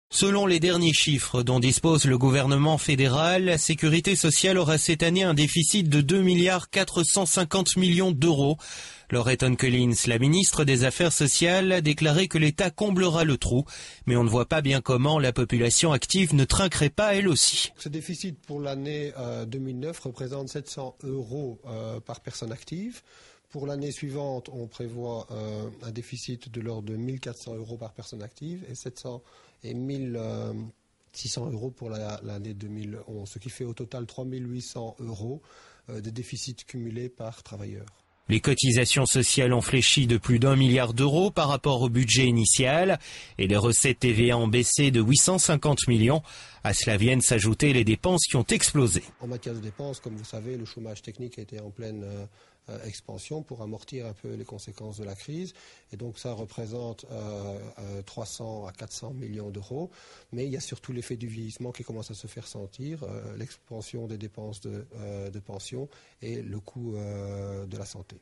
Selon les derniers chiffres dont dispose le gouvernement fédéral, la sécurité sociale aura cette année un déficit de 2,450 milliards d'euros. Laurette Collins, la ministre des Affaires sociales, a déclaré que l'État comblera le trou, mais on ne voit pas bien comment la population active ne trinquerait pas elle aussi. Ce déficit pour l'année 2009 représente 700 euros par personne active. Pour l'année suivante, on prévoit un déficit de l'ordre de 1 400 euros par personne active et 700 et 1 600 euros pour l'année 2011, ce qui fait au total 3 800 euros de déficit cumulé par travailleur. Les cotisations sociales ont fléchi de plus d'1 milliard d'euros par rapport au budget initial et les recettes TVA ont baissé de 850 millions. À cela viennent s'ajouter les dépenses qui ont explosé. En matière de dépenses, comme vous savez, le chômage technique était en pleine expansion pour amortir un peu les conséquences de la crise. Et donc ça représente 300 à 400 millions d'euros. Mais il y a surtout l'effet du vieillissement qui commence à se faire sentir, l'expansion des dépenses de pension et le coût de la santé.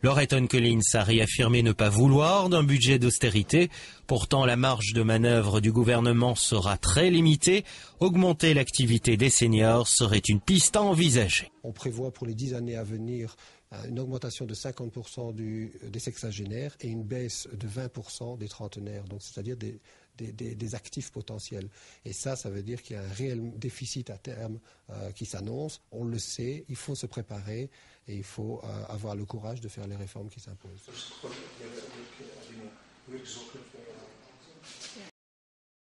Laurette Collins a réaffirmé ne pas vouloir d'un budget d'austérité. Pourtant, la marge de manœuvre du gouvernement sera très limitée. Augmenter l'activité des seniors serait une piste à envisager. On prévoit pour les 10 années à venir une augmentation de 50% des sexagénaires et une baisse de 20% des trentenaires, donc c'est-à-dire des actifs potentiels. Et ça veut dire qu'il y a un réel déficit à terme qui s'annonce. On le sait, il faut se préparer et il faut avoir le courage de faire les réformes qui s'imposent.